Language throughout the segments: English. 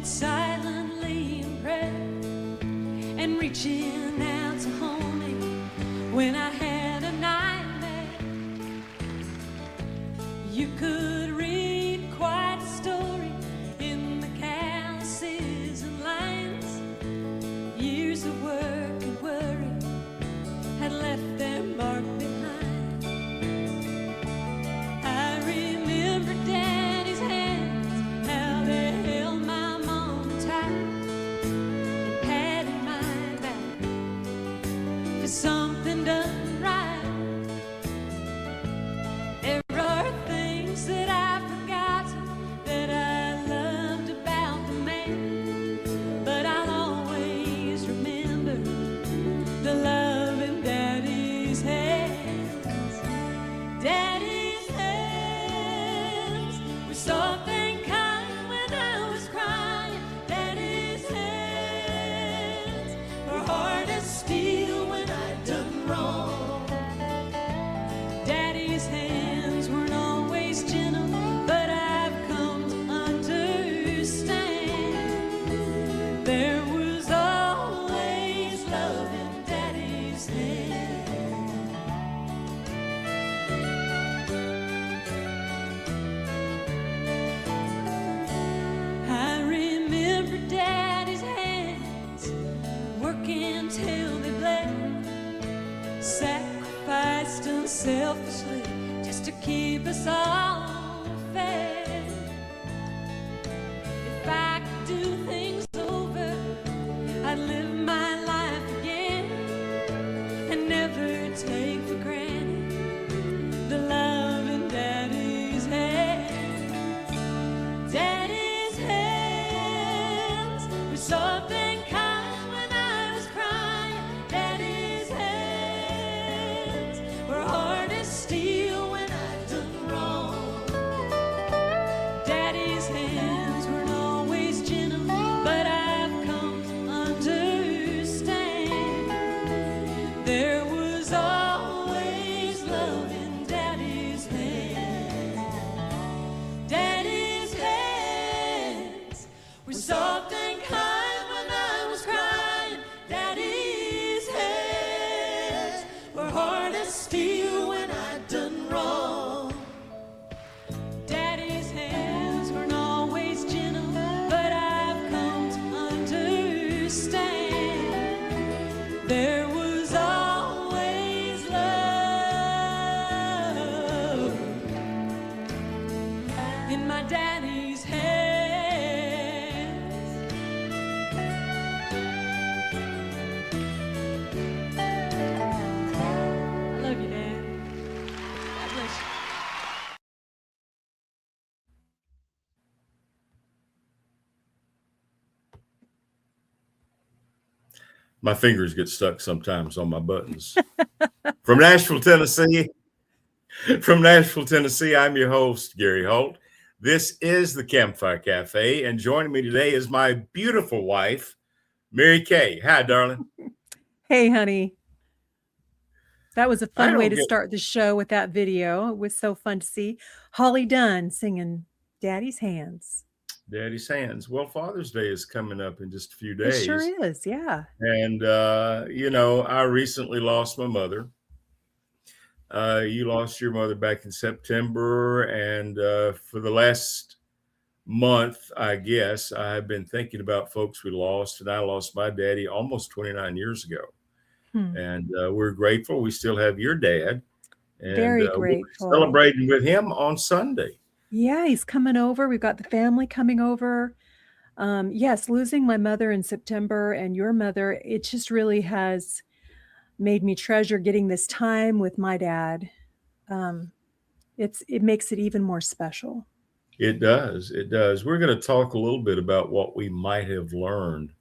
would silently impress and reaching out to hold me when I had a nightmare. You could read quite a story in the calluses and lines. Years of work and worry had left their mark behind. I remember Daddy's hands, how they held my mom tight and patted my back for something done right. There are things that I've forgotten that I loved about the man, but I'll always remember the love in Daddy's hands. Daddy's hands were soft and kind when I was crying. Daddy's hands were hard as steel when I'd done wrong. Daddy's hands weren't always gentle, but I've come to understand there was always love in Daddy's hands. I remember Daddy's hands working till they bled, sacrificed unselfishly just to keep us all fed. If I could do things over, I'd live my life again and never take for granted the love in Daddy's hands. Daddy's hands were soft and kind when I was crying. Daddy's hands were hard as steel when I'd done wrong. Daddy's hands weren't always gentle, but I've come to understand there was always love in Daddy's hands. Daddy's hands were soft and kind when I was crying. Daddy's hands were hard as steel when I'd done wrong. Daddy's hands weren't always gentle, but I've come to understand there was always love in my Daddy's hands. I love you, Dad. God bless you. My fingers get stuck sometimes on my buttons. From Nashville, Tennessee, I'm your host, Gary Holt. This is the Campfire Cafe, and joining me today is my beautiful wife, Mary Kaye. Hi, darling. Hey, honey. That was a I fun way don't to get- start the show with that video. It was so fun to see Holly Dunn singing Daddy's Hands. Daddy's hands. Well, Father's Day is coming up in just a few It days. sure is, yeah. And, I recently lost my mother. You lost your mother back in September. And for the last month, I guess, I've been thinking about folks we lost. And I lost my daddy almost 29 years ago. And we're grateful we still have your dad. And Very we'll be grateful. celebrating with him on Sunday. Yeah, he's coming over. We've got the family coming over. Yes, losing my mother in September and your mother, it just really has made me treasure getting this time with my dad. It makes it even more special. It does. It does. We're going to talk a little bit about what we might have learned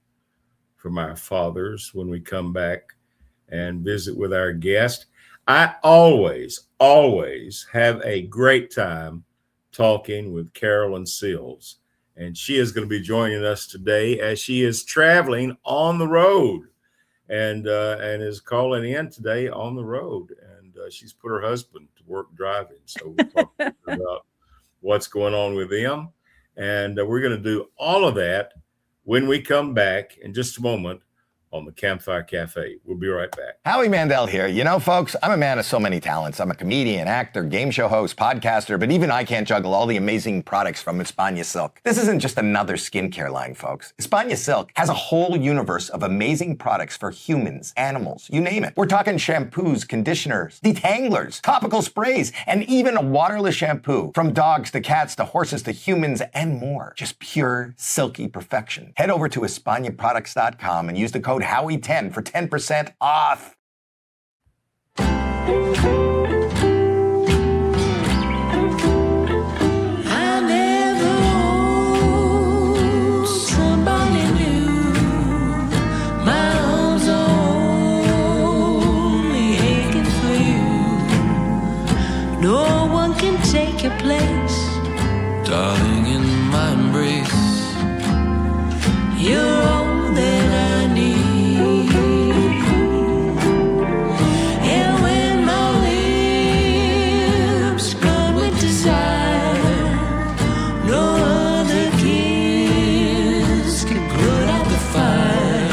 from our fathers when we come back and visit with our guest. I always have a great time talking with CAROLYN SILLS. And she is going to be joining us today as she is traveling on the road and is calling in today on the road. And she's put her husband to work driving. So we'll talk about what's going on with them. And we're going to do all of that when we come back in just a moment on the Campfire Cafe. We'll be right back. Howie Mandel here. You know, folks, I'm a man of so many talents. I'm a comedian, actor, game show host, podcaster, but even I can't juggle all the amazing products from Espana Silk. This isn't just another skincare line, folks. Espana Silk has a whole universe of amazing products for humans, animals, you name it. We're talking shampoos, conditioners, detanglers, topical sprays, and even a waterless shampoo. From dogs to cats to horses to humans and more. Just pure silky perfection. Head over to EspanaProducts.com and use the code Howie10 for 10% off. I never owed somebody new. My arms are only aching for you. No one can take your place, darling, in my embrace. You're all that I need. And when my lips burn with desire, no other kiss can put out the fire.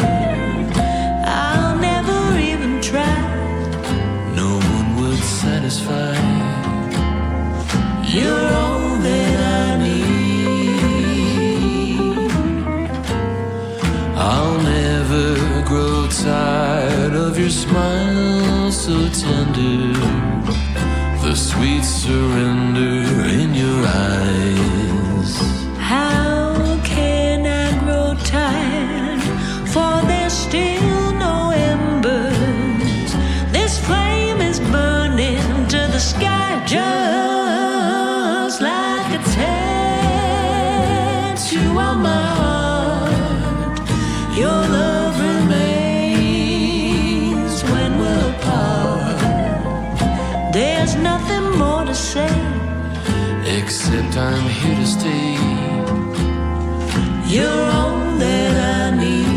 I'll never even try, no one would satisfy. You're all that I need. I'll never grow tired of your smile so tender, the sweet surrender in your eyes. How can I grow tired? For there's still no embers. This flame is burning to the sky, just like a tattoo on my heart. Your love remains when we're apart. There's nothing more to say, except I'm here to stay. You're all that I need.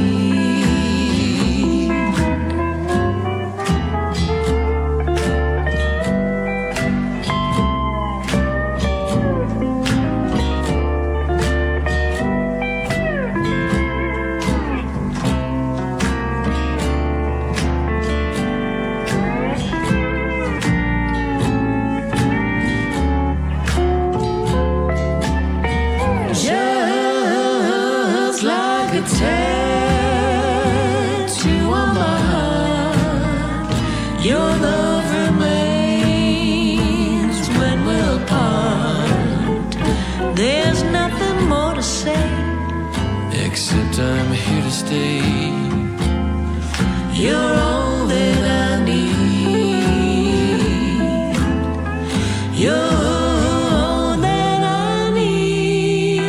Just like a tattoo on my heart, your love remains when we're apart. There's nothing more to say, except I'm here to stay. You're all that I need. You're all that I need.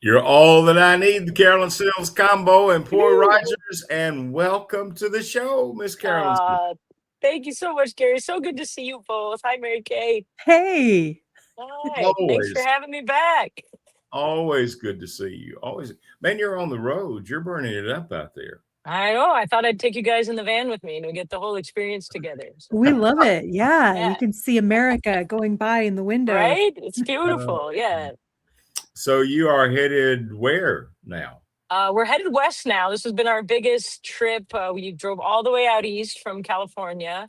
You're all that I need, the CAROLYN SILLS combo and POI Rogers, and welcome to the show, Miss CAROLYN SILLS. Thank you so much, Gary. So good to see you both. Hi, Mary Kay. Hey, Hi. Thanks for Always. having me back. Always good to see you. Always. Man, you're on the road. You're burning it up out there. I know. I thought I'd take you guys in the van with me and we get the whole experience together. So, we love it. Yeah, Yeah. you can see America going by in the window. right? It's beautiful. Yeah. So you are headed where now? We're headed west now. This has been our biggest trip. We drove all the way out east from California,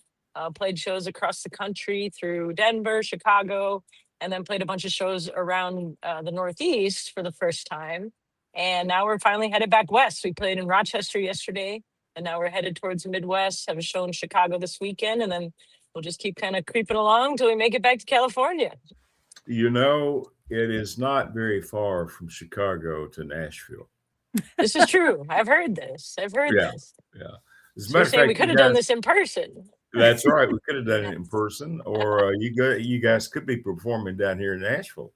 played shows across the country through Denver, Chicago, and then played a bunch of shows around the Northeast for the first time. And now we're finally headed back west. We played in Rochester yesterday, and now we're headed towards the Midwest, have a show in Chicago this weekend, and then we'll just keep kind of creeping along until we make it back to California. You know, it is not very far from Chicago to Nashville. This is true. I've heard this. I've heard Yeah. this. Yeah. As a So matter you're of saying fact, we could have done this in person. That's right. We could have done it in person, or you guys could be performing down here in Nashville.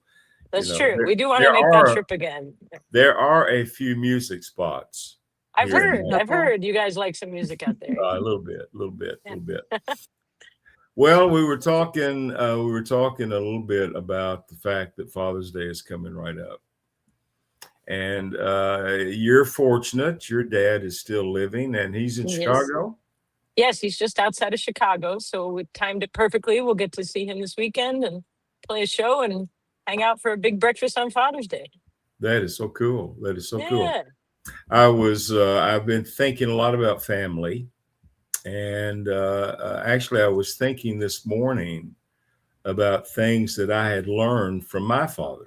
That's know, true. We do want to there make that are- trip again. There are a few music spots. I've here in heard. Nashville. I've heard you guys like some music out there. A little bit. Well, we were talking a little bit about the fact that Father's Day is coming right up. And you're fortunate. Your dad is still living and he's in Yes. Chicago. Yes, he's just outside of Chicago, so we timed it perfectly. We'll get to see him this weekend and play a show and hang out for a big breakfast on Father's Day. That is so cool. That is so cool. Yeah. I've been thinking a lot about family, and actually I was thinking this morning about things that I had learned from my father.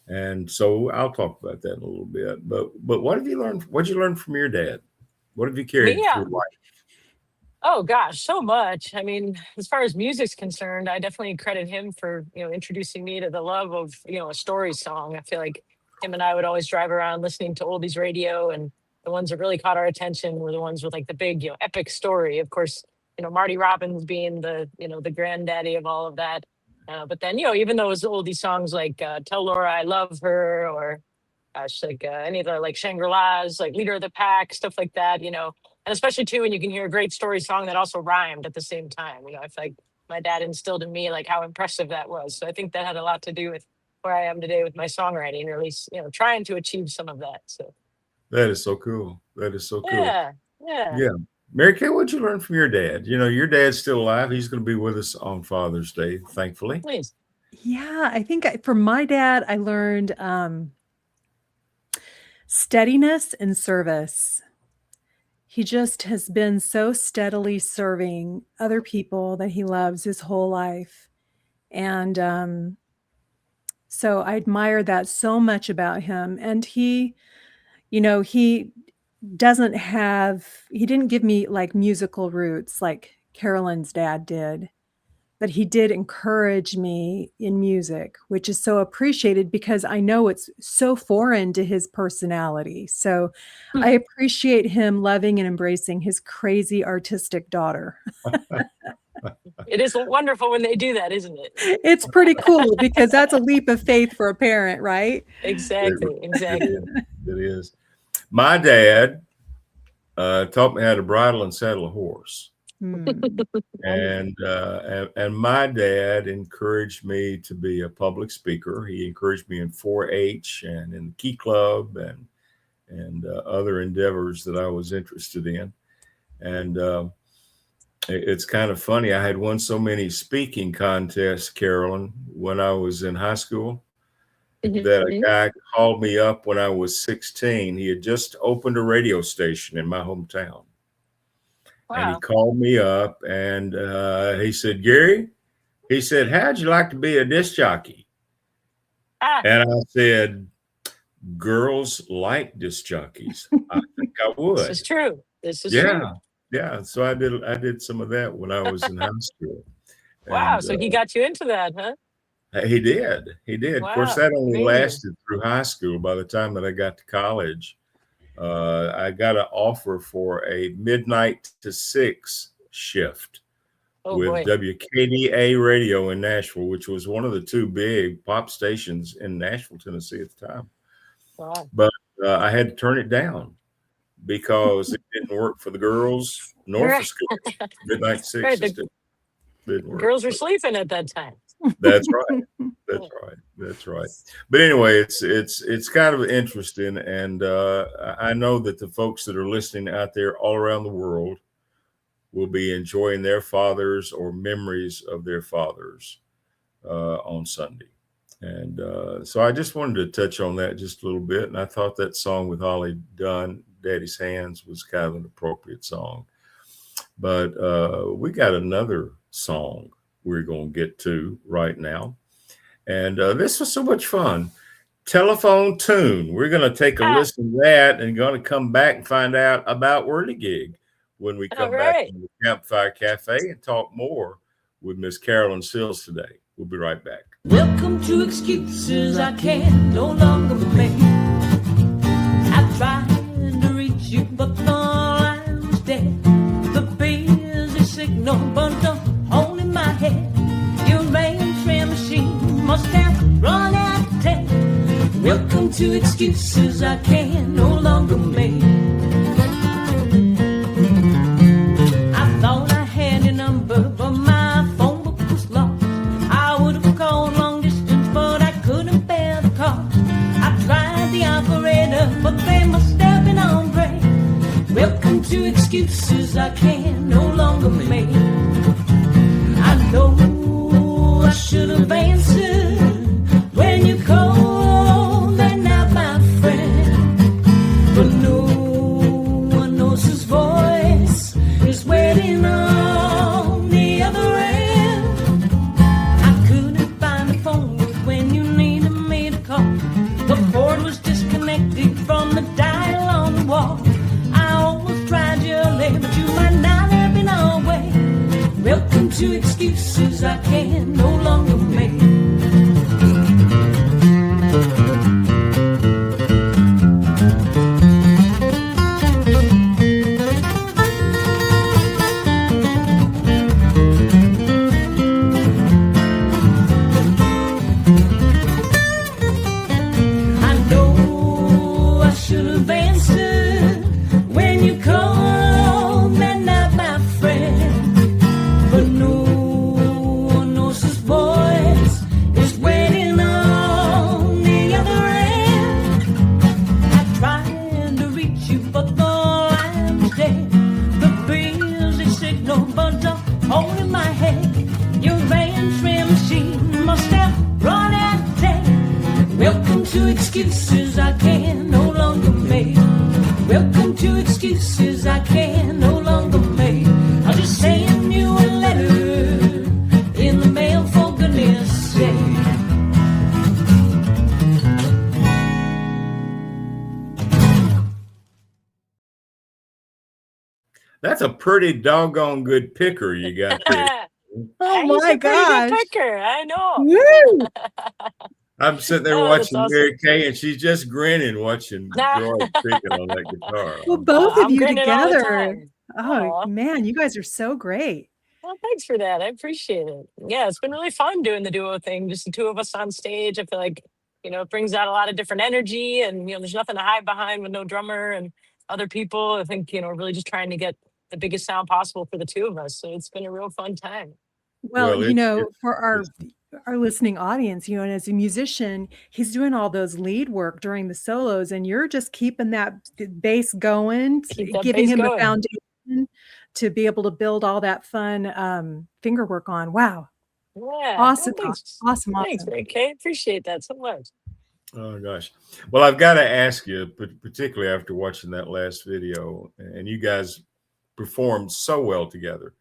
And so I'll talk about that in a little bit. But what have you learned? What did you learn from your dad? What have you carried through life? Oh gosh, so much. I mean, as far as music's concerned, I definitely credit him for, introducing me to the love of, a story song. I feel like him and I would always drive around listening to oldies radio, and the ones that really caught our attention were the ones with like the big, epic story. Of course, Marty Robbins being the granddaddy of all of that. But then, even those oldie songs like Tell Laura I Love Her, or any of the like Shangri-La's, like Leader of the Pack, stuff like that, and especially too, when you can hear a great story song that also rhymed at the same time. I feel like my dad instilled in me like how impressive that was. So I think that had a lot to do with where I am today with my songwriting, or at least, trying to achieve some of that. So that is so cool. That is so cool. Yeah. Mary Kay, what'd you learn from your dad? Your dad's still alive. He's going to be with us on Father's Day, thankfully. Please. Yeah, I think from my dad, I learned steadiness and service. He just has been so steadily serving other people that he loves his whole life. And so I admire that so much about him. And he didn't give me like musical roots like Carolyn's dad did, but he did encourage me in music, which is so appreciated because I know it's so foreign to his personality. So I appreciate him loving and embracing his crazy artistic daughter. It is wonderful when they do that, isn't it? It's pretty cool because that's a leap of faith for a parent, right? Exactly. It is. My dad taught me how to bridle and saddle a horse. And my dad encouraged me to be a public speaker. He encouraged me in 4-H and in the Key Club and other endeavors that I was interested in. And it's kind of funny. I had won so many speaking contests, Carolyn, when I was in high school, that a guy called me up when I was 16. He had just opened a radio station in my hometown. Wow. And he called me up and he said, Gary, he said, how'd you like to be a disc jockey? And I said, girls like disc jockeys. I think I would. This is true. This is true. Yeah. So I did some of that when I was in high school. Wow. And, so he got you into that, huh? He did. Wow, of course, that only lasted through high school. By the time that I got to college, I got an offer for a midnight to 6 shift with WKDA radio in Nashville, which was one of the 2 big pop stations in Nashville, Tennessee at the time. Wow. But I had to turn it down because it didn't work for the girls nor for school. Midnight to 6 just didn't work. Girls were sleeping at that time. That's right. That's right. But anyway, it's kind of interesting, and I know that the folks that are listening out there all around the world will be enjoying their fathers or memories of their fathers on Sunday. And so I just wanted to touch on that just a little bit. And I thought that song with Holly Dunn, Daddy's Hands, was kind of an appropriate song. But we got another song we're going to get to right now. And this was so much fun. Telephone Tune. We're going to take a listen to that and going to come back and find out about WHIRLIGIG when we come back to the Campfire Cafe and talk more with Miss CAROLYN SILLS today. We'll be right back. Welcome to excuses I can no longer make. I tried to reach you, but the line was dead. The busy signal burned a hole in my head. Your mainframe machine must have run out of tech. Welcome to excuses I can no longer make. I thought I had your number, but my phone book was lost. I would have called long distance, but I couldn't bear the cost. I tried the operator, but they must have been on break. Welcome to excuses I can no should have answered when you called that night, my friend. But no one knows his voice is waiting on the other end. I couldn't find the phone booth when you needed me to call. The cord was disconnected from the dial on the wall. I almost tried your leg, but you might not have been away. Welcome to excuses I can no longer make. I know I should have answered when you called that night, my friend. But no one knows his voice is waiting on the other end. I tried to reach you, but the line was dead. The busy signal buzzed up all in my head. Your answering machine must have run out of day. Welcome to excuses I can no longer make. Welcome to excuses I can no longer make. I'll just send you a letter in the mail, for goodness sake. That's a pretty doggone good picker you got there. Oh He's my a pretty gosh. good picker. I know. Woo! I'm sitting there Oh, that's watching awesome. Mary Kaye, and she's just grinning watching George picking on that guitar. Well, both of I'm you grinning all the together. time. Oh Aw. man, you guys are so great. Well, thanks for that. I appreciate it. Yeah, it's been really fun doing the duo thing. Just the two of us on stage. I feel like, it brings out a lot of different energy, and, there's nothing to hide behind with no drummer and other people. I think, really just trying to get the biggest sound possible for the two of us. So it's been a real fun time. Well, Well, it's for our listening audience, and as a musician, he's doing all those lead work during the solos, and you're just keeping that bass going, Keep that giving bass him the going. foundation to be able to build all that fun finger work on. Wow. Yeah. Awesome. Well, thanks. Awesome. Thanks, Awesome. Mary Kay. Appreciate that so much. Oh gosh. Well, I've got to ask you, particularly after watching that last video, and you guys performed so well together.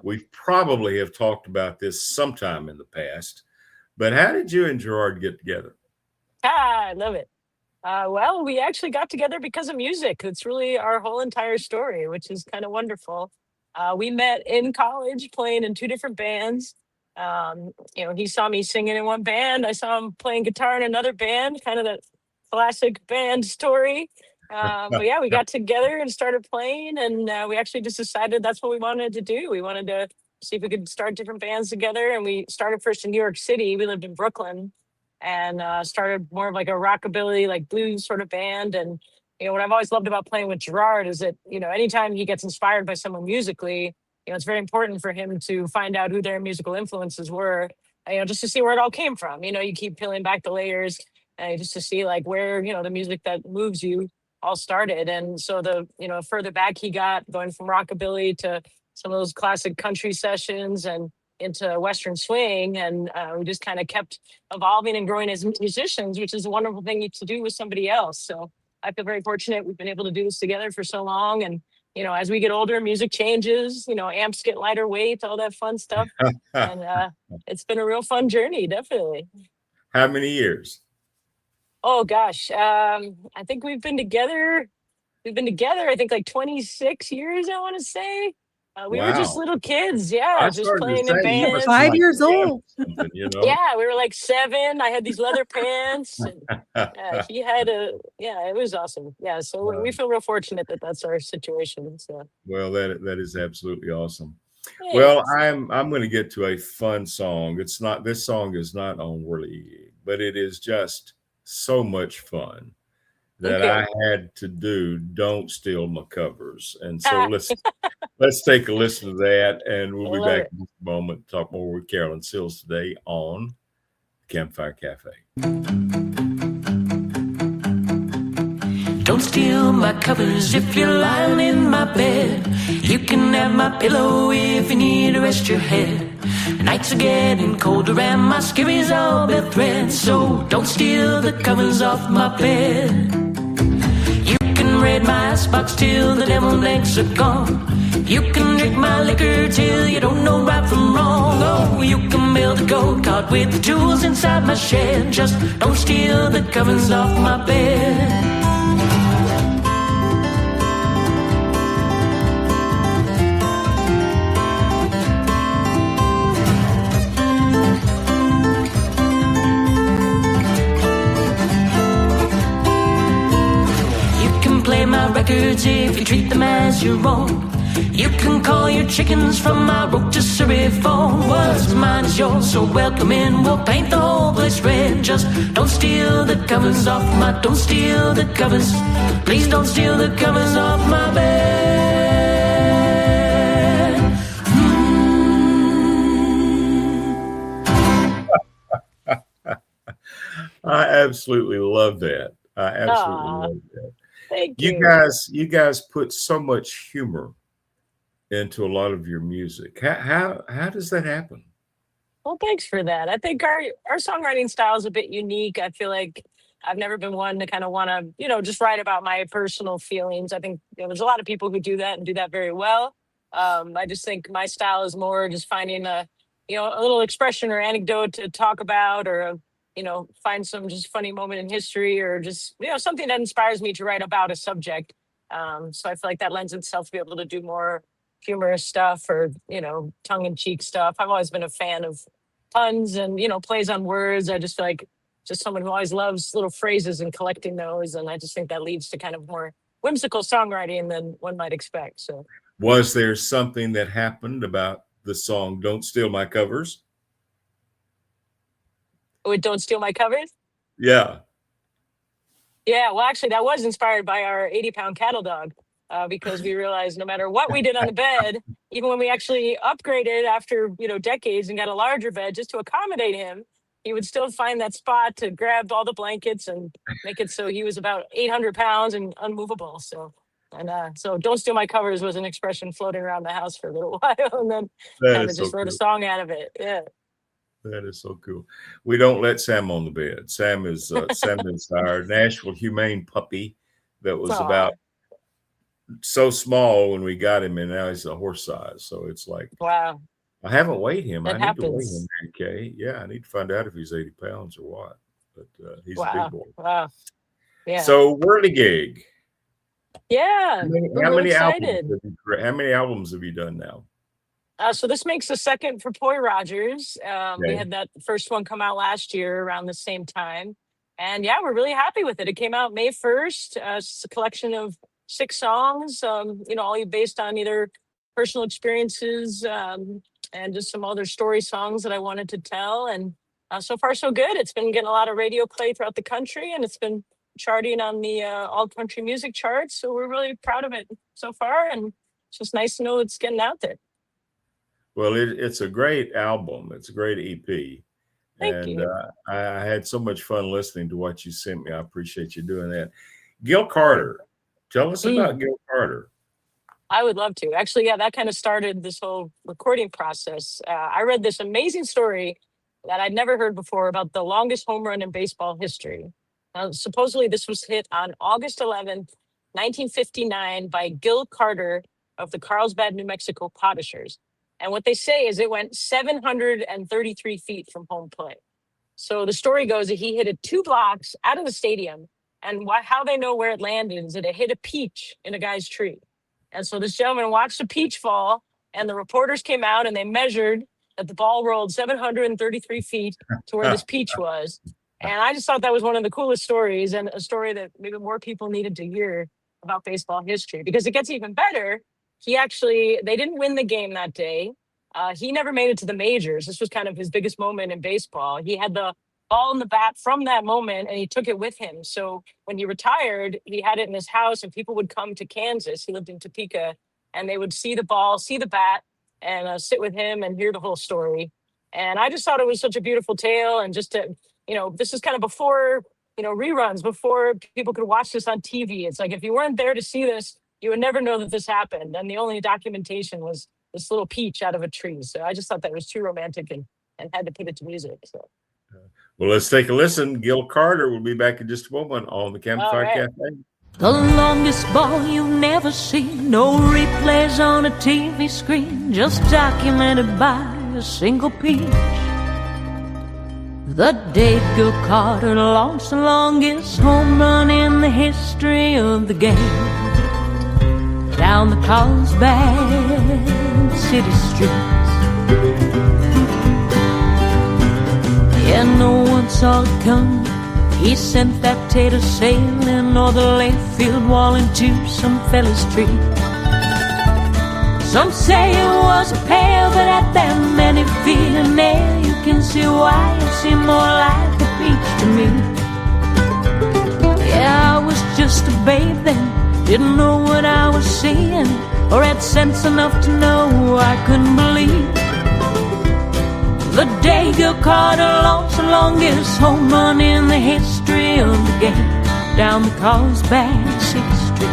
We probably have talked about this sometime in the past, but how did you and Gerard get together? I love it. Well, we actually got together because of music. It's really our whole entire story, which is kind of wonderful. We met in college playing in two different bands. He saw me singing in one band. I saw him playing guitar in another band, kind of that classic band story. But yeah, we got together and started playing, and we actually just decided that's what we wanted to do. We wanted to see if we could start different bands together, and we started first in New York City. We lived in Brooklyn, and started more of like a rockabilly, like blues sort of band. And what I've always loved about playing with Gerard is that anytime he gets inspired by someone musically, it's very important for him to find out who their musical influences were, just to see where it all came from. You keep peeling back the layers, just to see like where the music that moves you all started. And so the further back he got, going from rockabilly to some of those classic country sessions and into Western swing, and we just kind of kept evolving and growing as musicians, which is a wonderful thing to do with somebody else. So I feel very fortunate we've been able to do this together for so long. And as we get older, music changes, amps get lighter weight, all that fun stuff. And it's been a real fun journey, definitely. How many years? Oh gosh, I think we've been together. I think like 26 years. I want to say. We were just Wow. little kids, yeah, I just started to playing say, in you bands. must 5 like years dance old. or something, Yeah, we were like 7. I had these leather pants. And, he had it was awesome. Yeah, so we feel real fortunate that that's our situation. So. Well, that is absolutely awesome. Thanks. Well, I'm going to get to a fun song. This song is not on WHIRLIGIG, but it is just so much fun that Okay. I had to do Don't Steal My Covers. And so let's take a listen to that, and we'll be Love back it. in just a moment to talk more with CAROLYN SILLS today on Campfire Cafe. Don't steal my covers if you're lying in my bed. You can have my pillow if you need to rest your head. The nights are getting colder and my skivvies all bare thread. So don't steal the covers off my bed. You can raid my icebox till the devil's eggs are gone. You can drink my liquor till you don't know right from wrong. Oh, you can build a go-kart with the tools inside my shed. Just don't steal the covers off my bed. Play my records if you treat them as your own. You can call your chickens from my rotisserie phone. What's mine is yours, so welcome in. We'll paint the whole place red. Just don't steal the covers off my, don't steal the covers. Please don't steal the covers off my bed. I absolutely love that. I absolutely love that. Thank you guys put so much humor into a lot of your music. How does that happen? Well, thanks for that. I think our songwriting style is a bit unique. I feel like I've never been one to kind of want to, just write about my personal feelings. I think there's a lot of people who do that and do that very well. I just think my style is more just finding a little expression or anecdote to talk about, or find some just funny moment in history, or just, something that inspires me to write about a subject. So I feel like that lends itself to be able to do more humorous stuff, or, tongue-in-cheek stuff. I've always been a fan of puns and, plays on words. I just feel like just someone who always loves little phrases and collecting those. And I just think that leads to kind of more whimsical songwriting than one might expect. So was there something that happened about the song Don't Steal My Covers? With Don't Steal My Covers? Yeah. Yeah, well, actually, that was inspired by our 80-pound cattle dog, because we realized no matter what we did on the bed, even when we actually upgraded after, decades and got a larger bed just to accommodate him, he would still find that spot to grab all the blankets and make it so he was about 800 pounds and unmovable. So Don't Steal My Covers was an expression floating around the house for a little while, and then kind of just wrote a song out of it. Yeah. That is so cool. We don't let Sam on the bed. Sam is our Nashville Humane puppy that was about so small when we got him, and now he's a horse size. So it's like, wow. I haven't weighed him. That I need to weigh happens. him, Kaye. Yeah, I need to find out if he's 80 pounds or what. But he's a Wow. big boy. Wow. Yeah. So WHIRLIGIG. Yeah. How We're many excited. albums have you done now? So this makes the second for POI ROGERS. We Okay. had that first one come out last year around the same time. And yeah, we're really happy with it. It came out May 1st. It's a collection of 6 songs, all based on either personal experiences and just some other story songs that I wanted to tell. And so far, so good. It's been getting a lot of radio play throughout the country, and it's been charting on the all country music charts. So we're really proud of it so far. And it's just nice to know it's getting out there. Well, it's a great album. It's a great EP. Thank you. I had so much fun listening to what you sent me. I appreciate you doing that. Gil Carter. Tell us about Gil Carter. I would love to. Actually, yeah, that kind of started this whole recording process. I read this amazing story that I'd never heard before about the longest home run in baseball history. Supposedly, this was hit on August 11th, 1959 by Gil Carter of the Carlsbad, New Mexico Pottishers. And what they say is it went 733 feet from home plate. So the story goes that he hit it 2 blocks out of the stadium. And how they know where it landed is that it hit a peach in a guy's tree. And so this gentleman watched a peach fall, and the reporters came out and they measured that the ball rolled 733 feet to where this peach was. And I just thought that was one of the coolest stories, and a story that maybe more people needed to hear about baseball history, because it gets even better. They didn't win the game that day. He never made it to the majors. This was kind of his biggest moment in baseball. He had the ball in the bat from that moment, and he took it with him. So when he retired, he had it in his house, and people would come to Kansas. He lived in Topeka, and they would see the ball, see the bat, and sit with him and hear the whole story. And I just thought it was such a beautiful tale. And just to, this is kind of before, reruns, before people could watch this on TV. It's like, if you weren't there to see this, you would never know that this happened. And the only documentation was this little peach out of a tree. So I just thought that was too romantic and had to put it to music. So. Well, let's take a listen. Gil Carter will be back in just a moment on the Campfire right. Cafe. The longest ball you've never seen. No replays on a TV screen. Just documented by a single peach. The day Gil Carter launched the longest home run in the history of the game. Down the Carlsbad city streets. Yeah, no one saw it coming. He sent that tater sailing or the left field wall into some fella's tree. Some say it was a pear, but at that many feet in air, you can see why it seemed more like a peach to me. Yeah, I was just a babe then, didn't know what I was seeing, or had sense enough to know I couldn't believe. The day Gil Carter launched the longest home run in the history of the game, down the Carlsbad city street.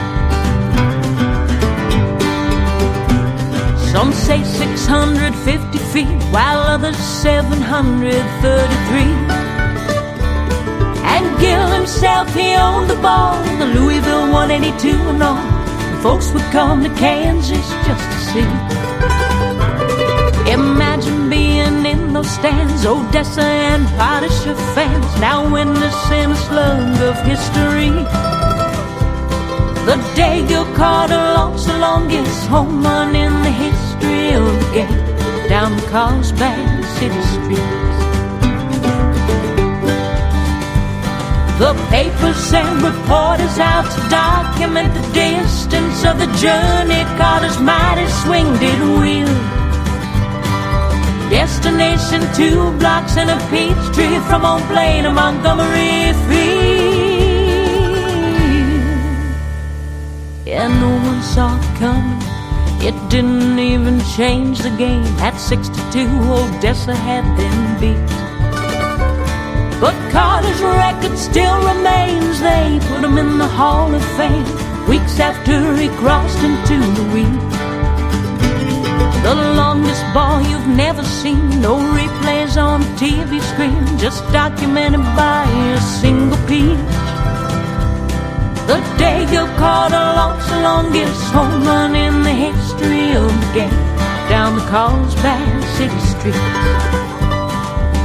Some say 650 feet, while others 733. And Gil himself, he owned the ball, the Louisville 182 and all. And folks would come to Kansas just to see. Imagine being in those stands, Odessa and Potasher fans, now witnessing a slug of history. The day Gil Carter launched the longest home run in the history of the game, down the Carlsbad city streets. The papers and reporters out to document the distance of the journey Carter's mighty swing did wheel. Destination 2 blocks and a peach tree from Old Plain to Montgomery Field. Yeah, no one saw it coming. It didn't even change the game. At 62, Odessa had them beat. But Carter's record still remains. They put him in the Hall of Fame weeks after he crossed into the wheel. The longest ball you've never seen. No replays on the TV screen, just documented by a single peach. The day Gil Carter launched the longest home run in the history of the game, down the Carlsbad city streets.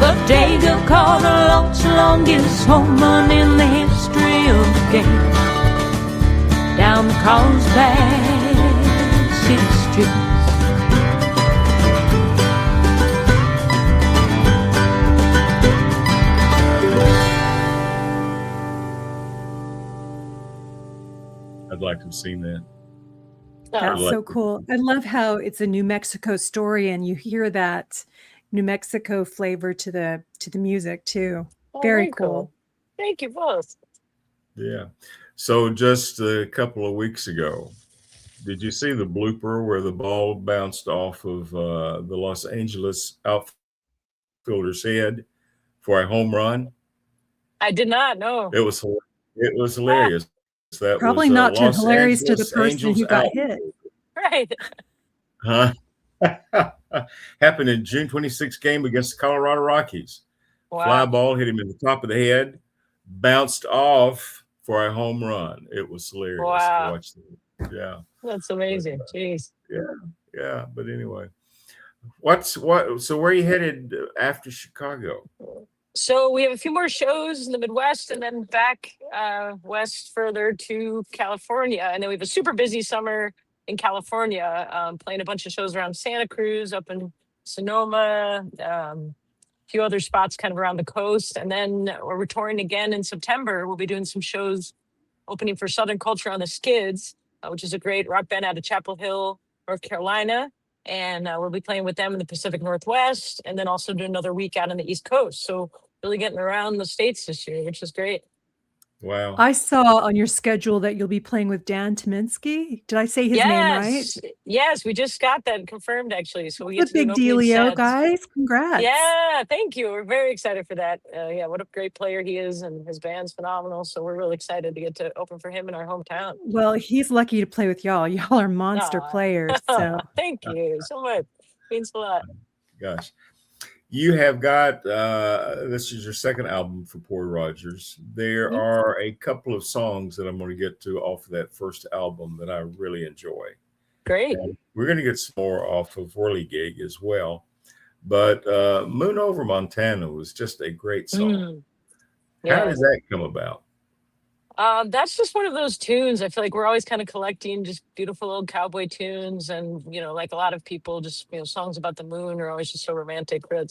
The day Gil Carter launched the longest home run in the history of the game, down the Carlsbad city streets. I'd like to have seen that. That's so cool. I love how it's a New Mexico story, and you hear that New Mexico flavor to the music too. Very cool. Thank you both. Yeah. So just a couple of weeks ago, did you see the blooper where the ball bounced off of the Los Angeles outfielder's head for a home run? I did not know. It was hilarious. That Probably was, not too Los hilarious to the Angeles person Angels who got outfielder. hit. Right. Huh? Happened in June 26th game against the Colorado Rockies. Wow. Fly ball hit him in the top of the head, bounced off for a home run. It was hilarious to watch that. Yeah. That's amazing. Jeez. Yeah. But anyway, so where are you headed after Chicago? So we have a few more shows in the Midwest and then back west further to California. And then we have a super busy summer in California, playing a bunch of shows around Santa Cruz, up in Sonoma, a few other spots kind of around the coast. And then we're touring again in September. We'll be doing some shows opening for Southern Culture on the Skids, which is a great rock band out of Chapel Hill, North Carolina. And we'll be playing with them in the Pacific Northwest, and then also do another week out on the East Coast. So really getting around the States this year, which is great. Wow. I saw on your schedule that you'll be playing with Dan Tyminski. Did I say his name right? Yes, we just got that confirmed actually. So we That's get a to do an big opening dealio, set. guys. Congrats. Yeah, thank you. We're very excited for that. Yeah, what a great player he is, and his band's phenomenal. So we're really excited to get to open for him in our hometown. Well, he's lucky to play with y'all. Y'all are monster Aw. players. So Thank you so much. Means a lot. Gosh. You have got, this is your second album for POI Rogers. There Mhm. are a couple of songs that I'm going to get to off of that first album that I really enjoy. Great. And we're going to get some more off of Whirligig as well. But Moon Over Montana was just a great song. Mm, How yeah. did that come about? That's just one of those tunes. I feel like we're always kind of collecting just beautiful old cowboy tunes, and like a lot of people, just songs about the moon are always just so romantic for that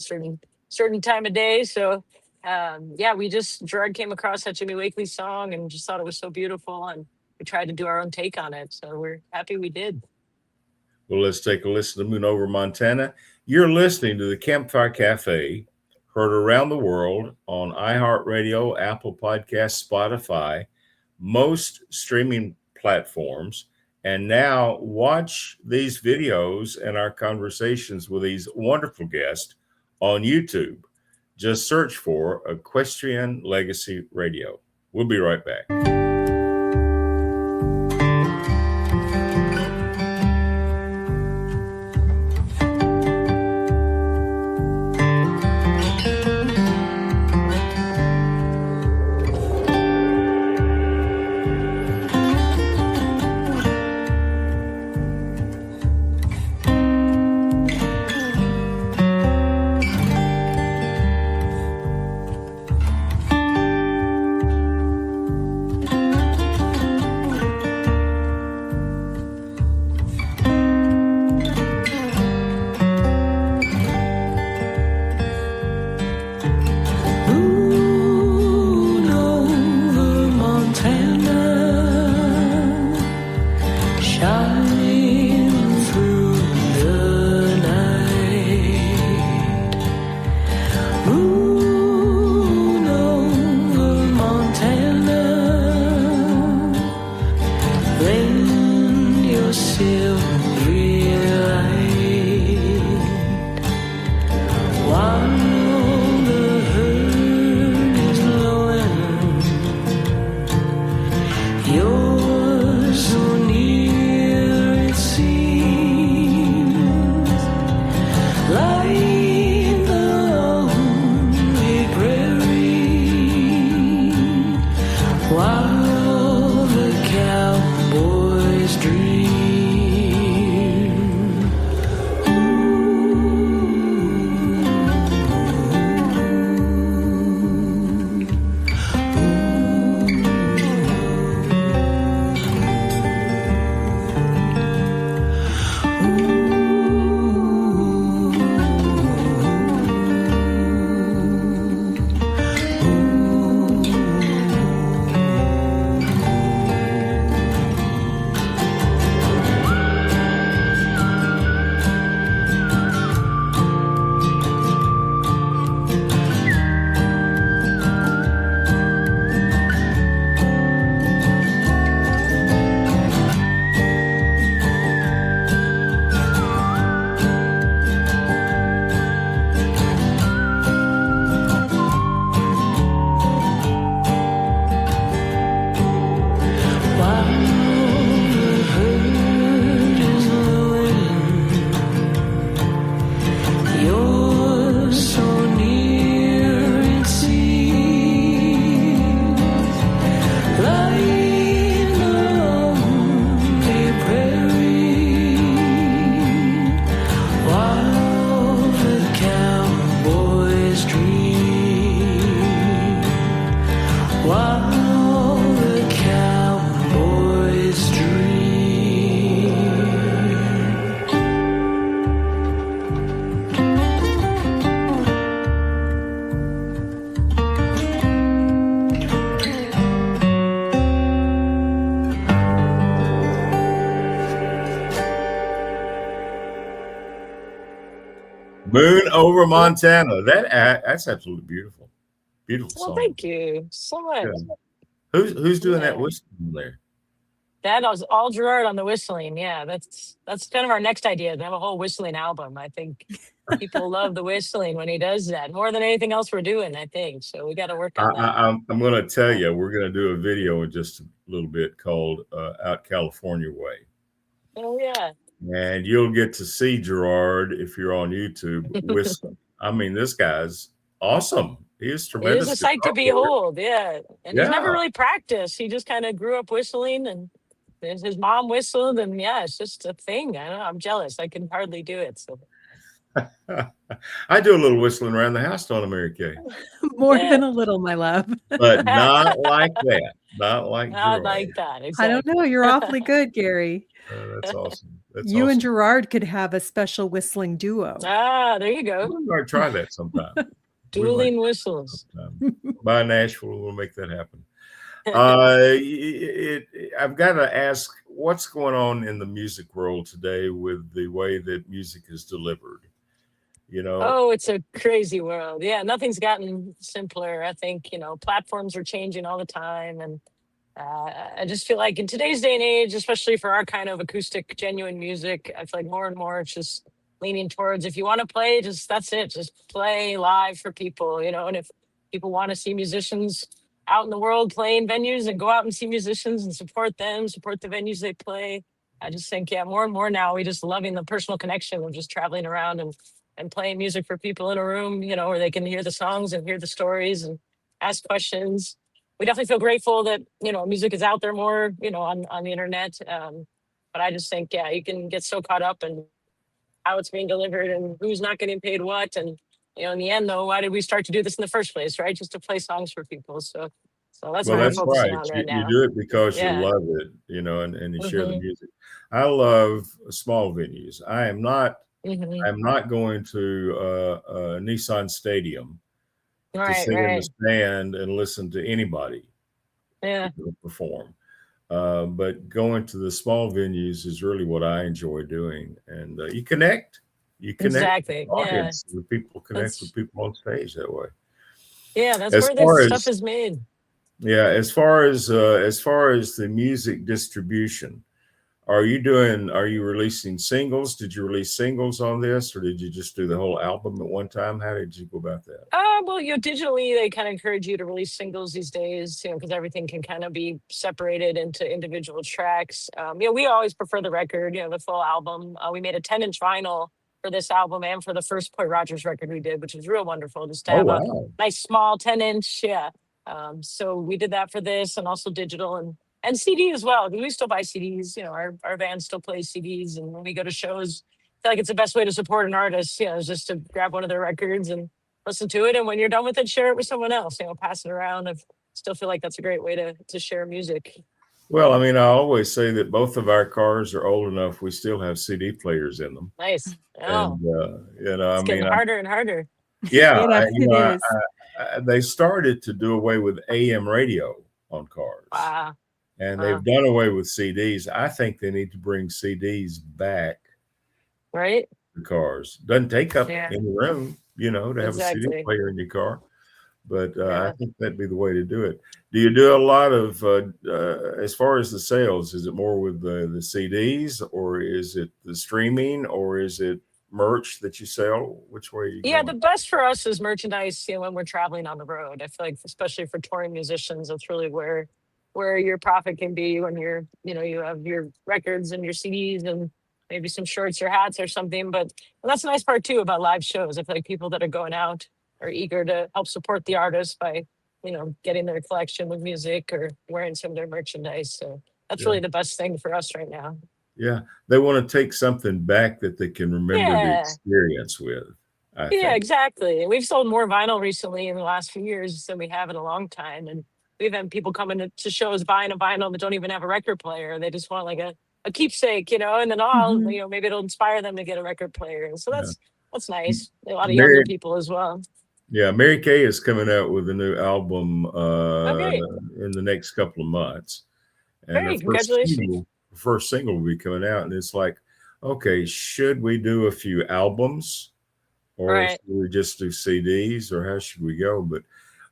certain time of day. So, yeah, Gerard came across that Jimmy Wakely song and just thought it was so beautiful, and we tried to do our own take on it. So we're happy we did. Well, let's take a listen to Moon Over Montana. You're listening to the Campfire Cafe, heard around the world on iHeartRadio, Apple Podcasts, Spotify, most streaming platforms. And now watch these videos and our conversations with these wonderful guests on YouTube. Just search for Equestrian Legacy Radio. We'll be right back. Moon over Montana, shining through the night. Moon over Montana, lend your silvery light while the herd is lowing. You're so near, it seems like the lonely prairie, while the cowboys dream. You're so near, it seems like the lonely prairie, while the cowboys dream, while the cowboys dream. Moon Over Montana. That's absolutely beautiful. Beautiful Well, song. thank you so much. Yeah. Who's doing that Yeah. whistling there? That was all Gerard on the whistling. Yeah, that's kind of our next idea, to have a whole whistling album. I think people love the whistling when he does that more than anything else we're doing, I think. So we got to work on that. I'm going to tell you, we're going to do a video in just a little bit called Out California Way. Oh, yeah. And you'll get to see Gerard if you're on YouTube whistling. I mean, this guy's awesome. He is It tremendous. is a sight to guitar player. behold. Yeah. And he's never Yeah. really practiced. He just kind of grew up whistling, and his mom whistled. And yeah, it's just a thing. I don't know. I'm jealous. I can hardly do it. So I do a little whistling around the house, don't I, Mary Kay? More Yeah. than a little, my love. But not like that. Not like not Gerard. like that. I Exactly. don't know. You're awfully good, Gary. That's awesome. That's You and awesome. Gerard could have a special whistling duo. Ah, there you go. We're going to try that sometime. Dueling whistles. By Nashville, we'll make that happen. I've got to ask, what's going on in the music world today with the way that music is delivered? You know, Oh, it's a crazy world. Yeah, nothing's gotten simpler. I think, platforms are changing all the time. And I just feel like in today's day and age, especially for our kind of acoustic, genuine music, I feel like more and more it's just leaning towards, if you want to play, that's it. Just play live for people, and if people want to see musicians out in the world playing venues, and go out and see musicians and support them, support the venues they play. I just think, yeah, more and more now, we just loving the personal connection of just traveling around and playing music for people in a room, where they can hear the songs and hear the stories and ask questions. We definitely feel grateful that, music is out there more, on the internet. But I just think, yeah, you can get so caught up in how it's being delivered and who's not getting paid what. And, in the end, though, why did we start to do this in the first place, right? Just to play songs for people. So that's what we're that's focusing right. on right You now. do it because Yeah. you love it, and you share the Mhm. music. I love small venues. I am not Mhm. I'm not going to Nissan Stadium to Right, sit in the right. stand and listen to anybody Yeah, perform. But going to the small venues is really what I enjoy doing, and you connect. You connect exactly. with the Yeah. audience. The people connect with people on stage that way. Yeah, that's As where far this as stuff is made. yeah, as far as the music distribution, are you releasing singles? Did you release singles on this, or did you just do the whole album at one time? How did you go about that? Well, digitally, they kind of encourage you to release singles these days, because everything can kind of be separated into individual tracks. We always prefer the record, the full album. We made a 10-inch vinyl for this album and for the first POI ROGERS record we did, which was real wonderful, just to Oh have a wow! nice small 10-inch. Yeah. So we did that for this, and also digital and CD as well. We still buy CDs. Our band still plays CDs, and when we go to shows, I feel like it's the best way to support an artist. Is just to grab one of their records and listen to it, and when you're done with it, share it with someone else. Pass it around. I still feel like that's a great way to share music. Well, I mean, I always say that both of our cars are old enough; we still have CD players in them, Nice. Oh, and I it's getting mean, harder and harder. yeah, Yes, it is. they started to do away with AM radio on cars. Wow. And Wow. they've done away with CDs. I think they need to bring CDs back Right. to cars. Doesn't take up Yeah. any room, to have a CD Exactly. player in your car. But I Yeah. think that'd be the way to do it. Do you do a lot of, as far as the sales, is it more with the CDs, or is it the streaming, or is it merch that you sell? Which way are you Yeah, going? the best for us is merchandise, when we're traveling on the road. I feel like, especially for touring musicians, that's really where your profit can be, when you have your records and your CDs and maybe some shirts or hats or something. But that's the nice part too about live shows. I feel like people that are going out are eager to help support the artist by, getting their collection of music or wearing some of their merchandise. So that's Yeah. really the best thing for us right now. Yeah, they want to take something back that they can remember the Yeah. experience with, I Yeah, think. exactly. And we've sold more vinyl recently in the last few years than we have in a long time. And we've had people coming to shows buying a vinyl that don't even have a record player. They just want like a keepsake, and then Mhm. maybe it'll inspire them to get a record player. And so Yeah. that's nice. A lot of Mary, younger people as well. yeah, Mary Kay is coming out with a new album Okay. in the next couple of months, and Great. Congratulations. first single will be coming out, and it's like, okay, should we do a few albums, or Right. should we just do CDs, or how should we go? But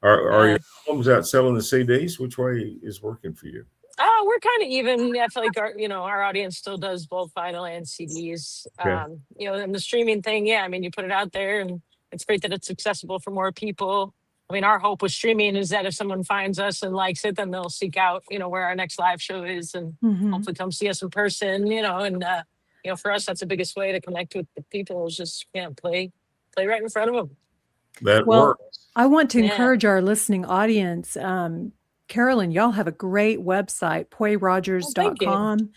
Are your albums out selling the CDs? Which way is working for you? We're kind of even. I feel like our audience still does both vinyl and CDs. Okay. And the streaming thing, yeah. I mean, you put it out there, and it's great that it's accessible for more people. I mean, our hope with streaming is that if someone finds us and likes it, then they'll seek out, where our next live show is, and hopefully come see us in person. For us, that's the biggest way to connect with the people is just play right in front of them. That Well, works. I want to Yeah. encourage our listening audience. Carolyn, y'all have a great website, POIRogers.com.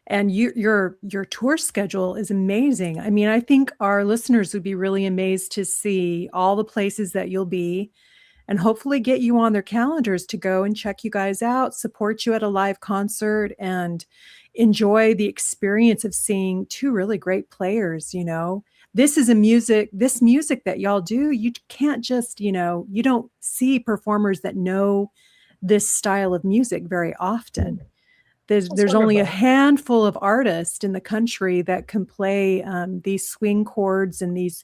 And your tour schedule is amazing. I mean, I think our listeners would be really amazed to see all the places that you'll be, and hopefully get you on their calendars to go and check you guys out, support you at a live concert, and enjoy the experience of seeing two really great players. This is this music that y'all do. You can't just, you don't see performers that know this style of music very often. There's only a handful of artists in the country that can play these swing chords and these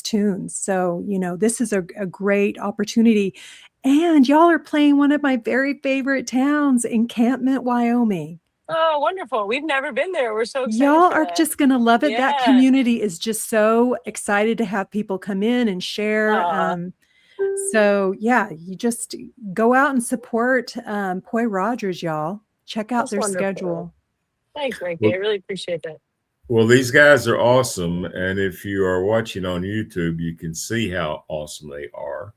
tunes. So, this is a great opportunity. And y'all are playing one of my very favorite towns, Encampment, Wyoming. Oh, wonderful. We've never been there. We're so excited. Y'all for are that. just going to love it. That Yeah. community is just so excited to have people come in and share. So yeah, you just go out and support Poi Rogers, y'all. Check out That's their wonderful. schedule. Thanks, Frankie. I really appreciate that. Well, these guys are awesome. And if you are watching on YouTube, you can see how awesome they are.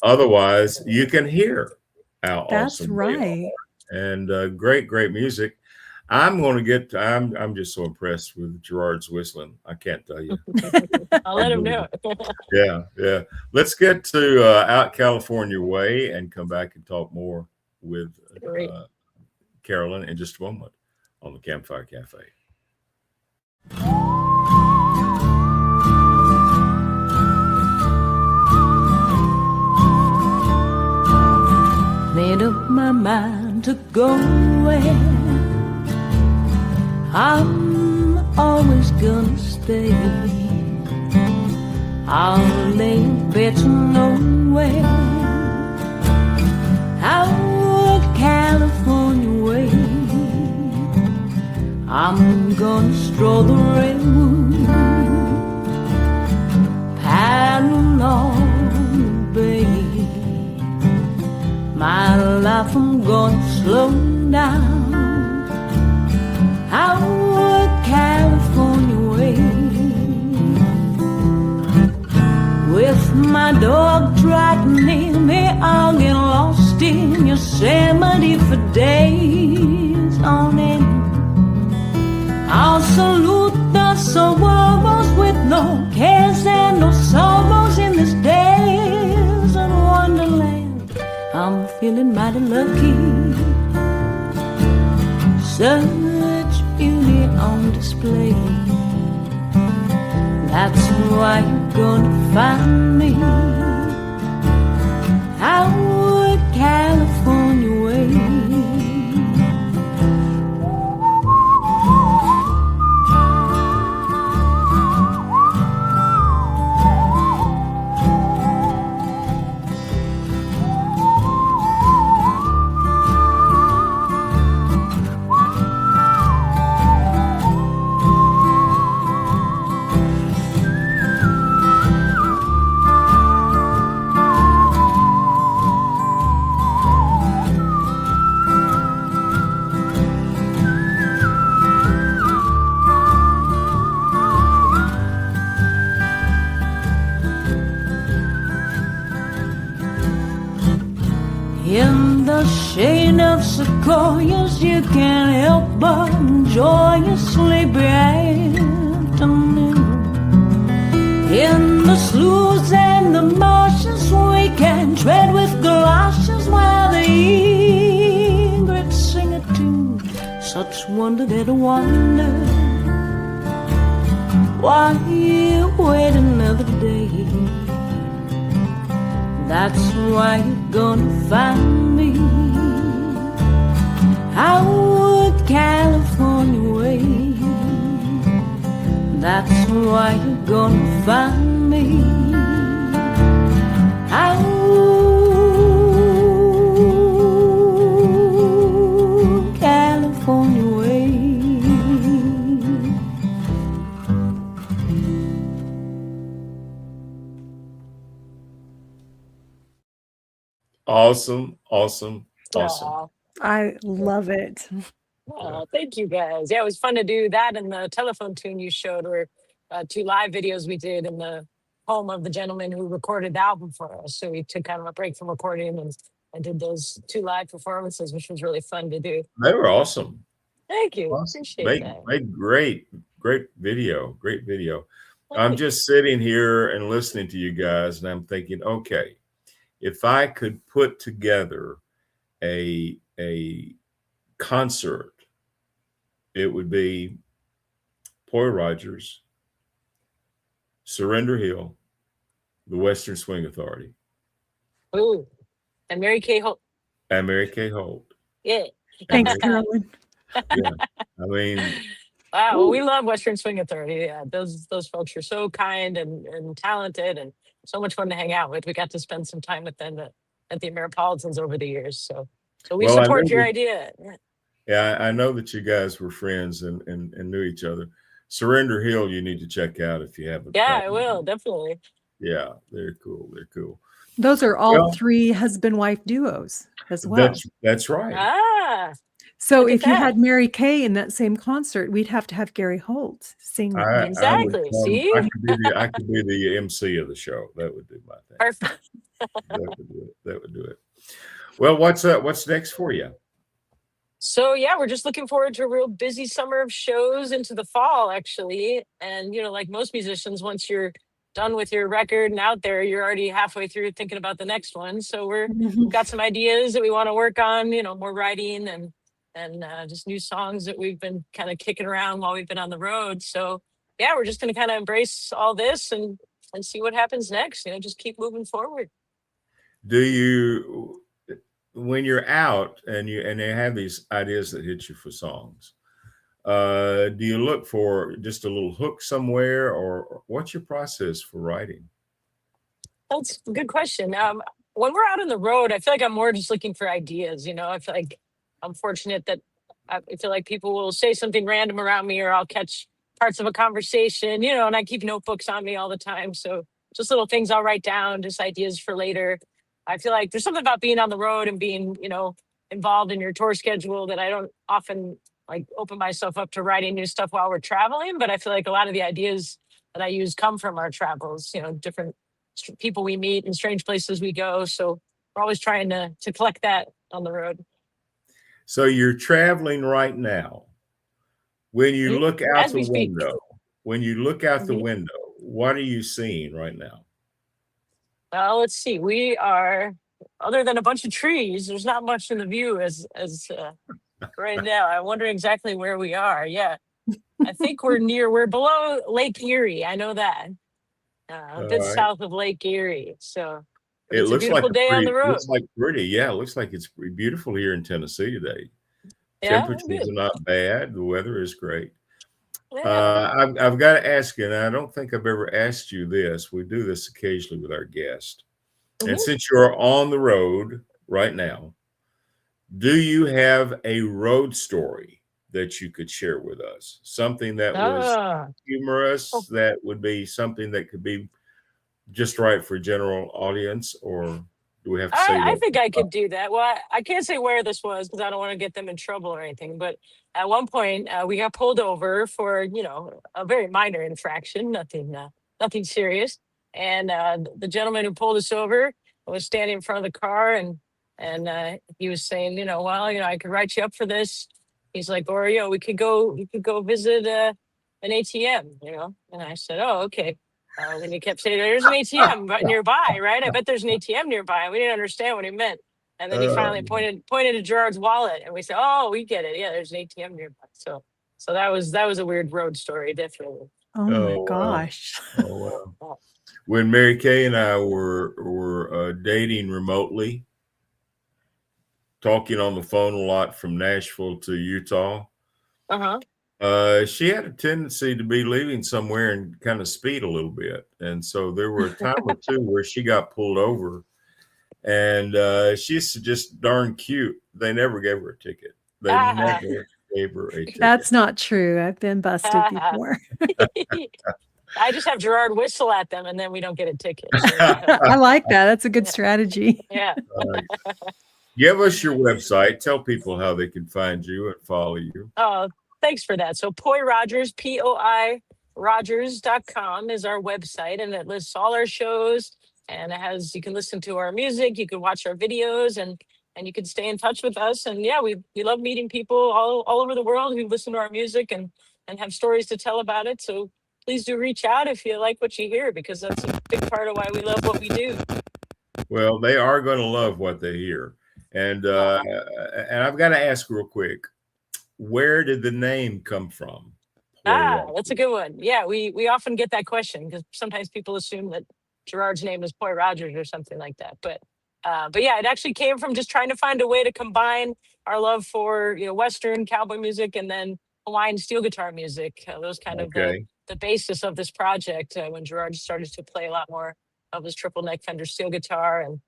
Otherwise, you can hear how That's awesome right. they are. And great music. I'm just so impressed with Gerard's whistling. I can't tell you. I'll let him know. Yeah. Let's get to Out California Way and come back and talk more with Carolyn in just a moment on the Campfire Cafe. Made up my mind to go where I'm always gonna stay. I'll lay better nowhere. Out California way. I'm gonna stroll the redwood, paddle on the bay. My life I'm gonna slow down. Out California way. With my dog trotting near me, I'll get lost in Yosemite for days on end. I'll salute the suburbs with no cares and no sorrows in this desert wonderland. I'm feeling mighty lucky. Such beauty on display. That's why you're gonna find me out California way. In the shade of sequoias, you can't help but enjoy a sleepy afternoon. In the sloughs and the marshes, we can tread with galoshes while the egrets sing a tune. Such wonder that I wonder why you wait another day. That's why you're gonna find me out California way. That's why you're gonna find me out Awesome. Awesome. Awesome. Aw. I love it. Oh, thank you guys. Yeah, it was fun to do that and the telephone tune you showed were 2 live videos we did in the home of the gentleman who recorded the album for us. So we took kind of a break from recording and did those 2 live performances, which was really fun to do. They were awesome. Thank you. Awesome. Appreciate that. Made great video. Great video. I'm Thank you. just sitting here and listening to you guys, and I'm thinking, okay, if I could put together a concert, it would be POI ROGERS, Surrender Hill, the Western Swing Authority, Ooh. And Mary Kaye Holt. and Mary Kaye Holt. Yeah. Thanks, Mary- Carolyn. Yeah, I mean, Wow, well, we love Western Swing Authority. Yeah, those folks are so kind and talented and so much fun to hang out with. We got to spend some time with them at the Ameripolitans over the years. So we Well, I support know your that- idea. Yeah. yeah, I know that you guys were friends and knew each other. Surrender Hill, you need to check out if you haven't. Yeah, I will, definitely. Yeah, they're cool. They're cool. Those are all Well- 3 husband-wife duos as well. That's right. Ah, So look at if you that. had Mary Kaye in that same concert, we'd have to have Gary Holt sing. I would Exactly, come- see? I could be the MC of the show. That would do my thing. perfect. That would do it. That would do it. Well, what's next for you? So yeah, we're just looking forward to a real busy summer of shows into the fall, actually. And like most musicians, once you're done with your record and out there, you're already halfway through thinking about the next one. So we've got some ideas that we want to work on, more writing and just new songs that we've been kind of kicking around while we've been on the road. So yeah, we're just going to kind of embrace all this and see what happens next. Just keep moving forward. Do you, when you're out and you have these ideas that hit you for songs, do you look for just a little hook somewhere, or what's your process for writing? That's a good question. When we're out on the road, I feel like I'm more just looking for ideas. I feel like I'm fortunate that I feel like people will say something random around me, or I'll catch parts of a conversation, and I keep notebooks on me all the time. So just little things I'll write down, just ideas for later. I feel like there's something about being on the road and being, involved in your tour schedule that I don't often open myself up to writing new stuff while we're traveling. But I feel like a lot of the ideas that I use come from our travels, different people we meet and strange places we go. So we're always trying to collect that on the road. So you're traveling right now. When you look out As we the speak. window, the Mhm. window, what are you seeing right now? Well, let's see. We are, other than a bunch of trees, there's not much in the view as right now. I wonder exactly where we are. Yeah. I think we're below Lake Erie. I know that. A bit All right. south of Lake Erie. So It it's a looks like beautiful day on the road. Looks like pretty. Yeah, it looks like it's beautiful here in Tennessee today. Yeah, Temperatures good. are not bad. The weather is great. Yeah. I've got to ask you, and I don't think I've ever asked you this. We do this occasionally with our guests. Mhm. And since you're on the road right now, do you have a road story that you could share with us? Something that was Ah. humorous, Oh. that would be something that could be just right for general audience, or do we have to say I that? think I could do that. Well, I can't say where this was because I don't want to get them in trouble or anything. But at one point, we got pulled over for a very minor infraction, nothing serious. And the gentleman who pulled us over was standing in front of the car, and he was saying, well, I could write you up for this. He's like, or we could go visit an ATM, And I said, oh, okay. And he kept saying, there's an ATM nearby, right? I bet there's an ATM nearby. We didn't understand what he meant. And then he finally pointed to Gerard's wallet, and we said, oh, we get it. Yeah, there's an ATM nearby. So that was a weird road story, definitely. Oh my Oh, wow. gosh. Oh, wow. When Mary Kaye and I were dating remotely, talking on the phone a lot from Nashville to Utah, she had a tendency to be leaving somewhere and kind of speed a little bit. And so there were a time or two where she got pulled over, and she's just darn cute. They never gave her a ticket. They never gave her a ticket. That's not true. I've been busted before. I just have Gerard whistle at them, and then we don't get a ticket. So, yeah. I like that. That's a good strategy. Yeah. Give us your website. Tell people how they can find you and follow you. Oh, thanks for that. So POI Rogers, POI Rogers.com is our website, and it lists all our shows, and it has, you can listen to our music, you can watch our videos, and you can stay in touch with us. And yeah, we love meeting people all over the world who listen to our music and have stories to tell about it. So please do reach out if you like what you hear, because that's a big part of why we love what we do. Well, they are going to love what they hear. And I've got to ask real quick, where did the name come from? That's a good one. Yeah, we often get that question because sometimes people assume that Gerard's name is POI Rogers or something like that. But yeah, it actually came from just trying to find a way to combine our love for, Western cowboy music and then Hawaiian steel guitar music. Those kind of the basis of this project when Gerard started to play a lot more of his triple neck Fender steel guitar. And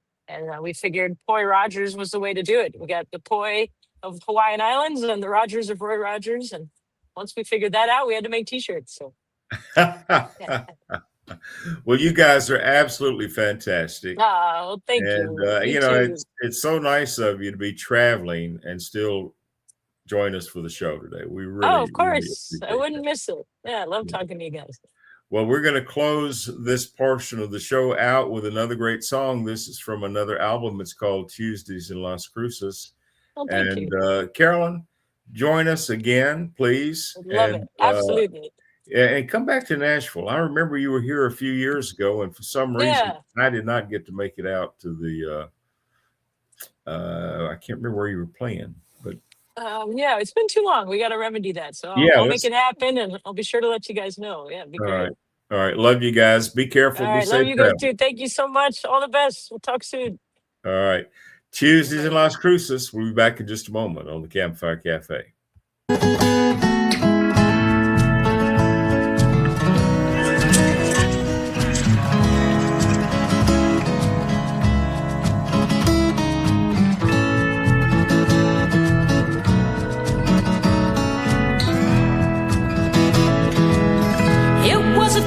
we figured POI Rogers was the way to do it. We got the POI of Hawaiian Islands and the Rogers of Roy Rogers. And once we figured that out, we had to make t-shirts. So. Well, you guys are absolutely fantastic. Oh, thank you. And, it's so nice of you to be traveling and still join us for the show today. We really, of course. Really I wouldn't miss it. Yeah, I love talking to you guys. Well, we're going to close this portion of the show out with another great song. This is from another album. It's called Tuesdays in Las Cruces. Well, thank you. Carolyn, join us again, please. Love it. Absolutely. And come back to Nashville. I remember you were here a few years ago, and for some reason, I did not get to make it out to the I can't remember where you were playing, but yeah, it's been too long. We got to remedy that. So I'll make it happen, and I'll be sure to let you guys know. Yeah, be great. All right. Love you guys. Be careful. All right, love you guys too. Thank you so much. All the best. We'll talk soon. All right. Tuesdays in Las Cruces. We'll be back in just a moment on the Campfire Cafe.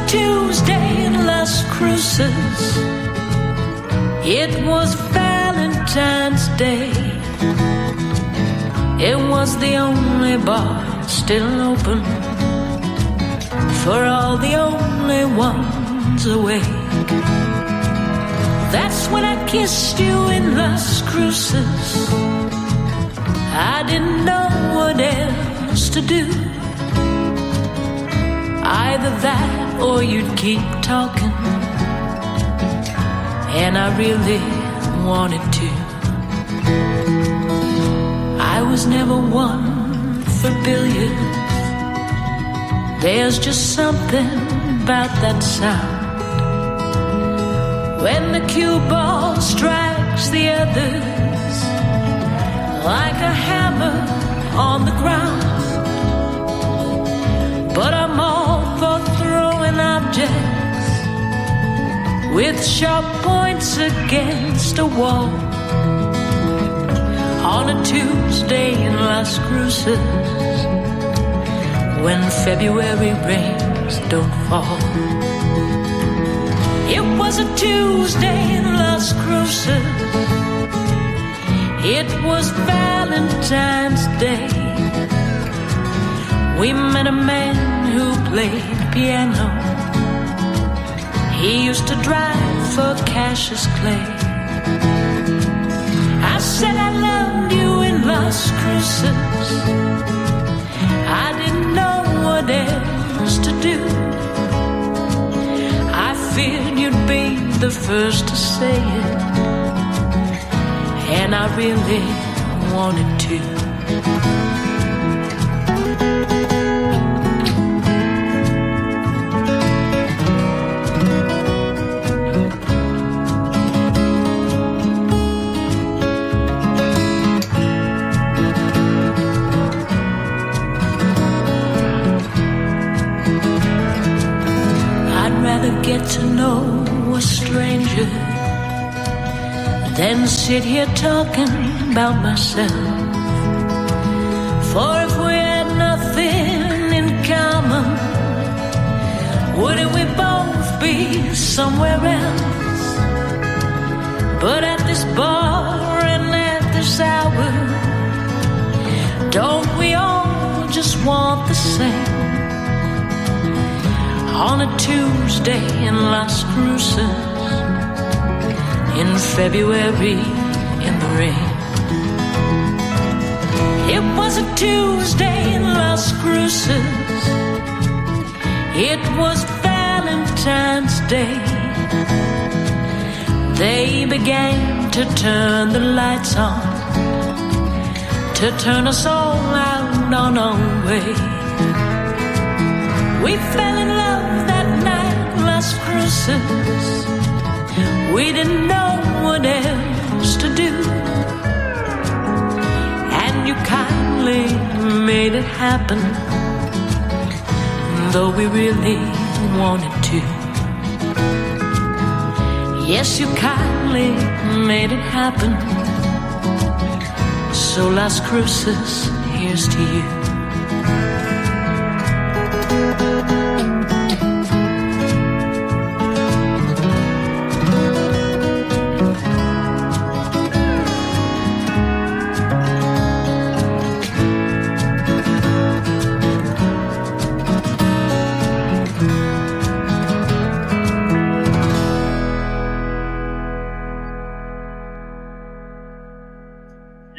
Tuesday in Las Cruces. It was Valentine's Day. It was the only bar still open for all the only ones awake. That's when I kissed you in Las Cruces. I didn't know what else to do. Either that or you'd keep talking, and I really wanted to. I was never one for billiards. There's just something about that sound when the cue ball strikes the others like a hammer on the ground. But I'm all for throwing objects with sharp points against a wall on a Tuesday in Las Cruces when February rains don't fall. It was a Tuesday in Las Cruces. It was Valentine's Day. We met a man who played piano. He used to drive for Cassius Clay. I said I loved you in Las Cruces. I didn't know what else to do. I feared you'd be the first to say it, and I really wanted to. Get to know a stranger than sit here talking about myself. For if we had nothing in common, Wouldn't we both be somewhere else? But at this bar and at this hour, don't we all just want the same? On a Tuesday in Las Cruces, in February in the rain. It was a Tuesday in Las Cruces. It was Valentine's Day. They began to turn the lights on, to turn us all out on our way. We fell in love that night, Las Cruces. We didn't know what else to do, and you kindly made it happen, though we really wanted to. Yes, you kindly made it happen. So Las Cruces, here's to you.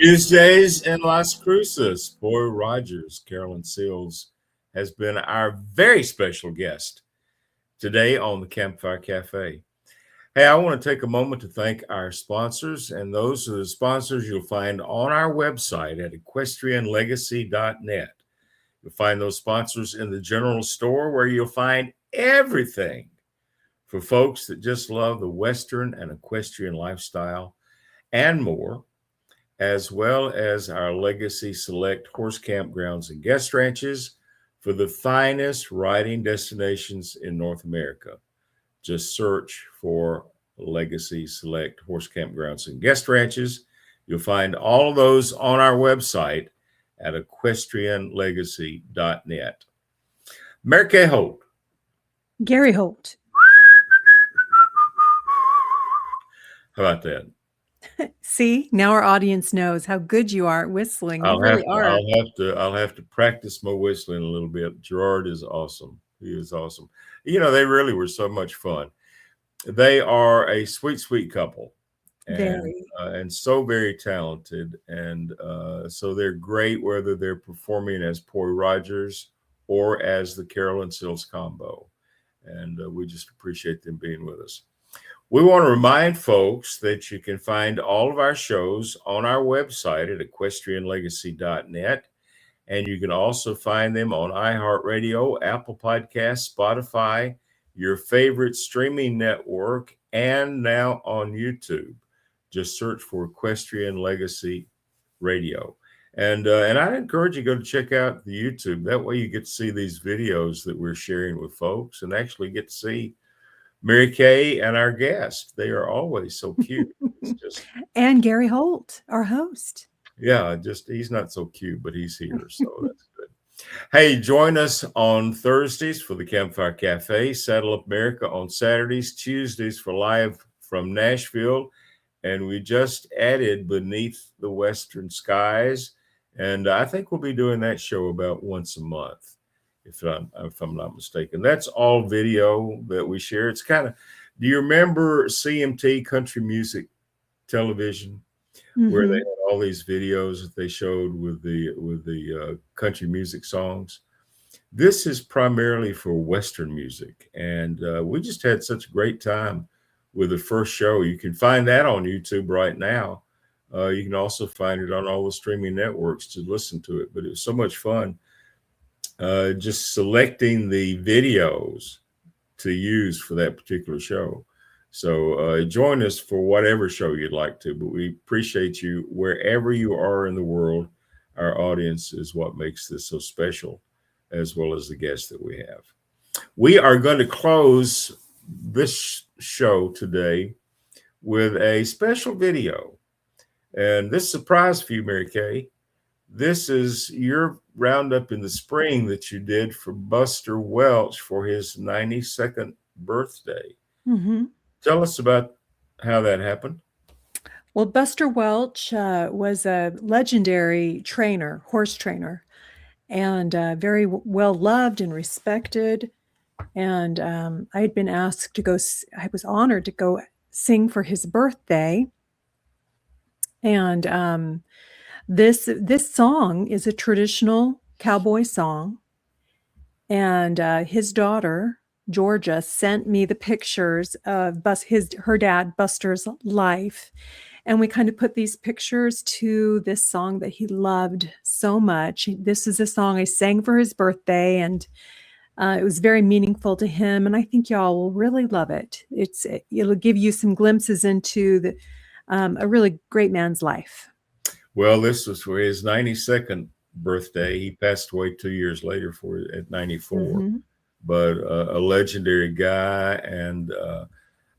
Tuesdays in Las Cruces. Boy Rogers, CAROLYN SILLS, has been our very special guest today on the Campfire Cafe. Hey, I want to take a moment to thank our sponsors, and those are the sponsors you'll find on our website at equestrianlegacy.net. You'll find those sponsors in the general store, where you'll find everything for folks that just love the Western and equestrian lifestyle and more, as well as our Legacy Select horse campgrounds and guest ranches for the finest riding destinations in North America. Just search for Legacy Select horse campgrounds and guest ranches. You'll find all of those on our website at equestrianlegacy.net. Mary Kaye Holt. Gary Holt. How about that? See, now our audience knows how good you are at whistling. You really are. I'll have to practice my whistling a little bit. Gerard is awesome. He is awesome. You know, they really were so much fun. They are a sweet, sweet couple, and so very talented. And so they're great, whether they're performing as POI Rogers or as the CAROLYN SILLS combo. And we just appreciate them being with us. We want to remind folks that you can find all of our shows on our website at equestrianlegacy.net. And you can also find them on iHeartRadio, Apple Podcasts, Spotify, your favorite streaming network, and now on YouTube. Just search for Equestrian Legacy Radio. And I'd encourage you to go to check out the YouTube. That way you get to see these videos that we're sharing with folks and actually get to see Mary Kaye and our guest. They are always so cute. It's just, and Gary Holt, our host. Yeah, he's not so cute, but he's here, so that's good. Hey, join us on Thursdays for the Campfire Cafe, Saddle Up America on Saturdays, Tuesdays for Live from Nashville, and we just added Beneath the Western Skies, and I think we'll be doing that show about once a month, if I'm not mistaken. That's all video that we share. It's kind of, do you remember CMT Country Music Television, where they had all these videos that they showed with the country music songs? This is primarily for Western music, and we just had such a great time with the first show. You can find that on YouTube right now. You can also find it on all the streaming networks to listen to it, but it was so much fun just selecting the videos to use for that particular show. So join us for whatever show you'd like to, but we appreciate you wherever you are in the world. Our audience is what makes this so special, as well as the guests that we have. We are going to close this show today with a special video. And this surprise for you, Mary Kaye. this is your roundup in the spring that you did for Buster Welch for his 92nd birthday. Mm-hmm. Tell us about how that happened. Well, Buster Welch was a legendary trainer, horse trainer, and very well loved and respected. And I had been asked to go, I was honored to go sing for his birthday. And this song is a traditional cowboy song. And his daughter, Georgia, sent me the pictures of her dad, Buster's life. And we kind of put these pictures to this song that he loved so much. This is a song I sang for his birthday, and it was very meaningful to him. And I think y'all will really love it. It'll give you some glimpses into a really great man's life. Well, this was for his 92nd birthday. He passed away 2 years later at 94. Mm-hmm. But a legendary guy, and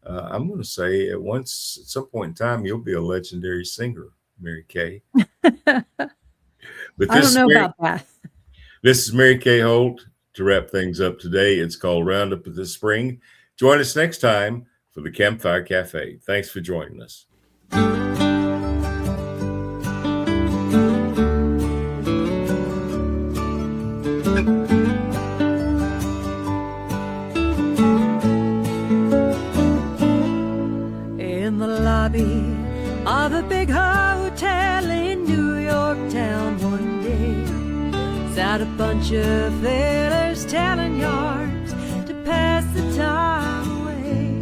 I'm going to say at some point in time, you'll be a legendary singer, Mary Kaye. But I don't know about that. This is Mary Kaye Holt. To wrap things up today, it's called Roundup of the Spring. Join us next time for the Campfire Cafe. Thanks for joining us. Of a big hotel in New York town one day, sat a bunch of fellas telling yarns to pass the time away.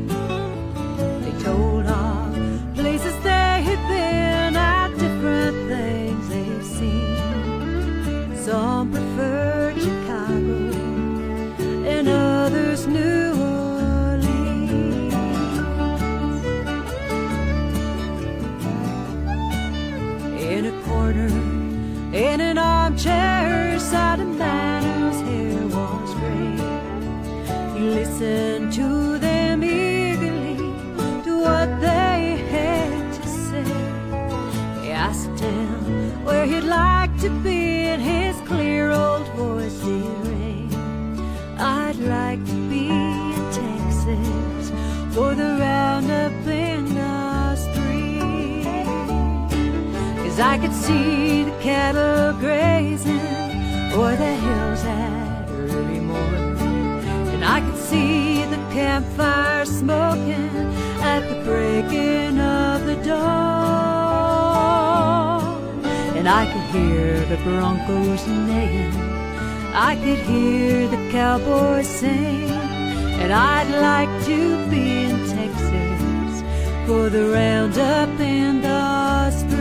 They told of places they had been at, different things they've seen. Some preferred Chicago and others New Orleans. In a corner, in an armchair, sat a man whose hair was gray. He listened to them eagerly, to what they had to say. They asked him where he'd like to be, and his clear old voice did ring. I'd like to be in Texas for the roundup in the spring. I could see the cattle grazing o'er the hills at early morning, and I could see the campfire smoking at the breaking of the dawn. And I could hear the broncos neighing, I could hear the cowboys sing, and I'd like to be in Texas for the roundup in the spring.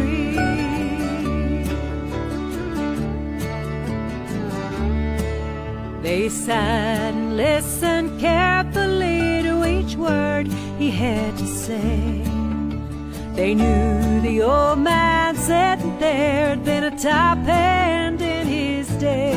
They sat and listened carefully to each word he had to say. They knew the old man sitting there had been a top hand in his day.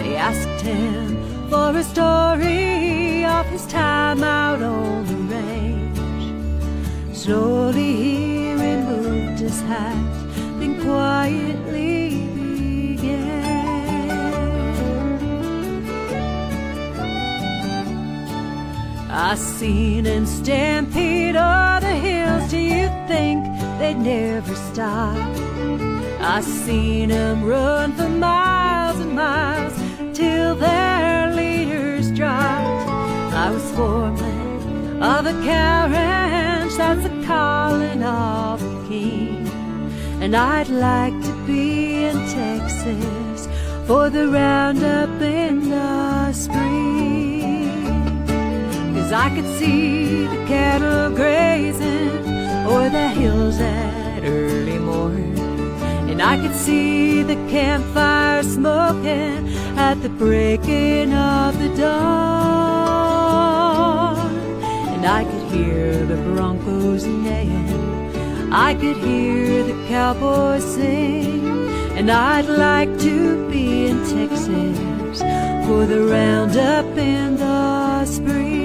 They asked him for a story of his time out on the range. Slowly he removed his hat, then quietly began. I seen him stampede o'er the hills. Do you think they'd never stop? I seen him run for miles and miles till their leaders dropped. I was foreman of a cow ranch, that's the calling of a king. And I'd like to be in Texas for the roundup in the spring. 'Cause I could see the cattle grazing o'er the hills at early morn, and I could see the campfire smoking at the breaking of the dawn. And I could hear the broncos neighing, I could hear the cowboys sing, and I'd like to be in Texas for the roundup in the spring.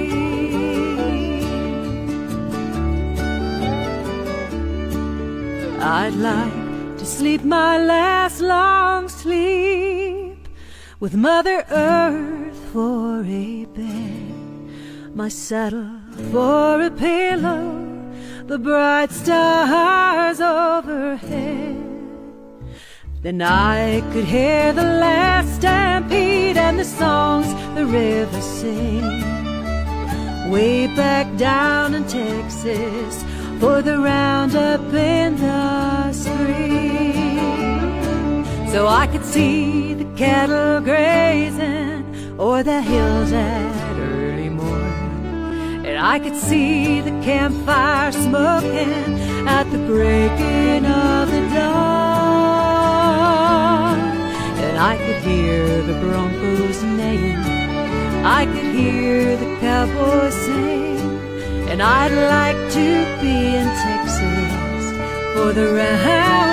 I'd like to sleep my last long sleep with Mother Earth for a bed, my saddle for a pillow, the bright stars overhead. Then I could hear the last stampede and the songs the river sings, way back down in Texas for the roundup in the spring. So I could see the cattle grazing o'er the hills at early morn, and I could see the campfire smoking at the breaking of the dawn. And I could hear the broncos neighing, I could hear the cowboys sing, and I'd like to be in Texas for the round